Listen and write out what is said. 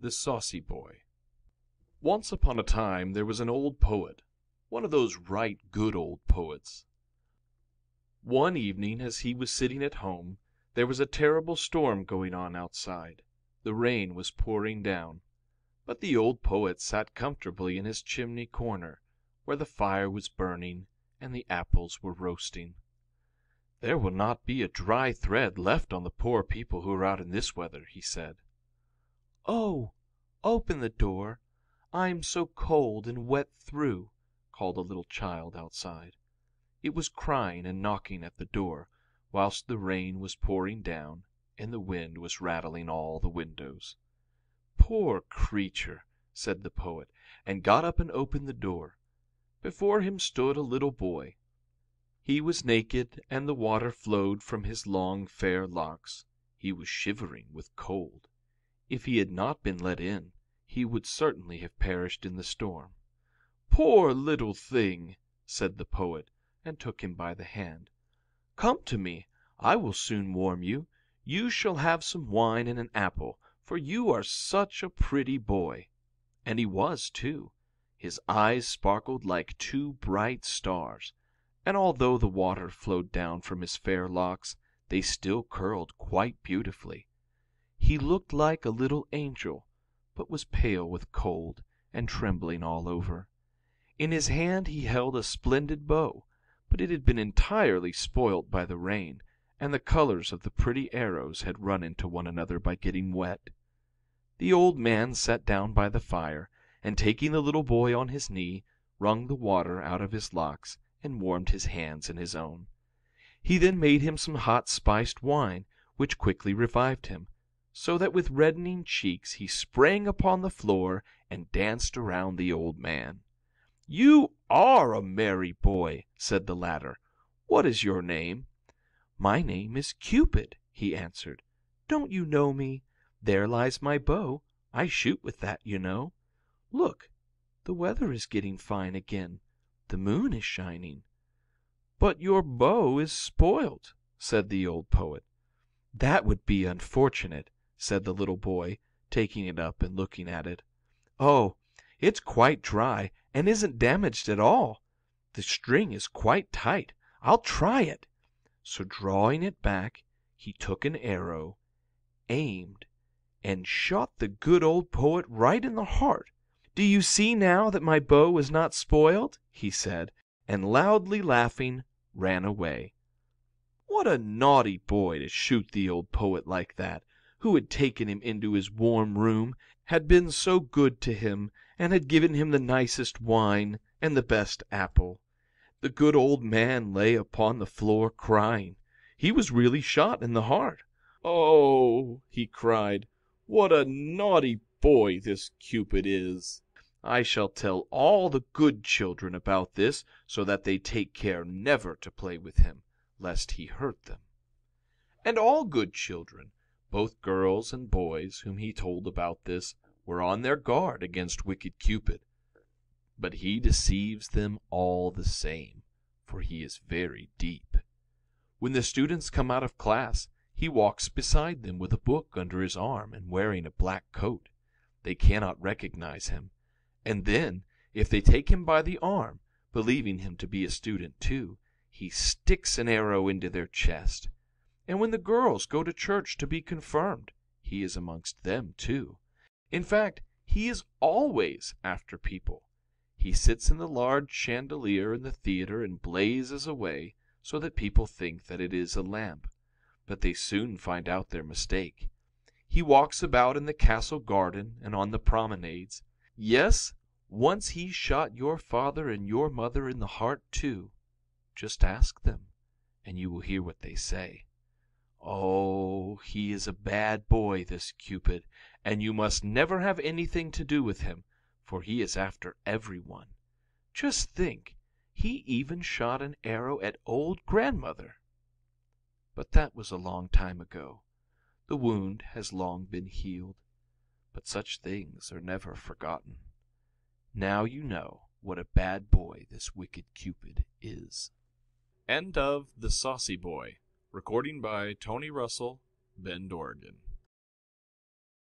The Saucy Boy. Once upon a time there was an old poet, one of those right good old poets. One evening as he was sitting at home, there was a terrible storm going on outside. The rain was pouring down, but the old poet sat comfortably in his chimney corner, where the fire was burning and the apples were roasting. "There will not be a dry thread left on the poor people who are out in this weather," he said. "Oh, open the door! I am so cold and wet through," called a little child outside. It was crying and knocking at the door, whilst the rain was pouring down, and the wind was rattling all the windows. "Poor creature!" said the poet, and got up and opened the door. Before him stood a little boy. He was naked, and the water flowed from his long fair locks. He was shivering with cold. If he had not been let in, he would certainly have perished in the storm. "Poor little thing!" said the poet, and took him by the hand. "Come to me, I will soon warm you. You shall have some wine and an apple, for you are such a pretty boy." And he was, too. His eyes sparkled like two bright stars, and although the water flowed down from his fair locks, they still curled quite beautifully. He looked like a little angel, but was pale with cold, and trembling all over. In his hand he held a splendid bow, but it had been entirely spoilt by the rain, and the colors of the pretty arrows had run into one another by getting wet. The old man sat down by the fire, and taking the little boy on his knee, wrung the water out of his locks, and warmed his hands in his own. He then made him some hot spiced wine, which quickly revived him, so that with reddening cheeks he sprang upon the floor and danced around the old man. "You are a merry boy," said the latter. "What is your name?" "My name is Cupid," he answered. "Don't you know me? There lies my bow. I shoot with that, you know. Look, the weather is getting fine again. The moon is shining." "But your bow is spoilt," said the old poet. "That would be unfortunate," said the little boy, taking it up and looking at it. "Oh, it's quite dry, and isn't damaged at all. The string is quite tight. I'll try it." So drawing it back, he took an arrow, aimed, and shot the good old poet right in the heart. "Do you see now that my bow is not spoiled?" he said, and loudly laughing, ran away. What a naughty boy to shoot the old poet like that, who had taken him into his warm room, had been so good to him, and had given him the nicest wine and the best apple. The good old man lay upon the floor crying. He was really shot in the heart. "Oh," he cried, "what a naughty boy this Cupid is! I shall tell all the good children about this, so that they take care never to play with him, lest he hurt them." And all good children, both girls and boys, whom he told about this, were on their guard against wicked Cupid. But he deceives them all the same, for he is very deep. When the students come out of class, he walks beside them with a book under his arm and wearing a black coat. They cannot recognize him. And then, if they take him by the arm, believing him to be a student too, he sticks an arrow into their chest. And when the girls go to church to be confirmed, he is amongst them too. In fact, he is always after people. He sits in the large chandelier in the theater and blazes away, so that people think that it is a lamp. But they soon find out their mistake. He walks about in the castle garden and on the promenades. Yes, once he shot your father and your mother in the heart too. Just ask them, and you will hear what they say. Oh, he is a bad boy, this Cupid, and you must never have anything to do with him, for he is after everyone. Just think, he even shot an arrow at old grandmother. But that was a long time ago. The wound has long been healed, but such things are never forgotten. Now you know what a bad boy this wicked Cupid is. End of The Saucy Boy. Recording by Tony Russell, Bend, Oregon.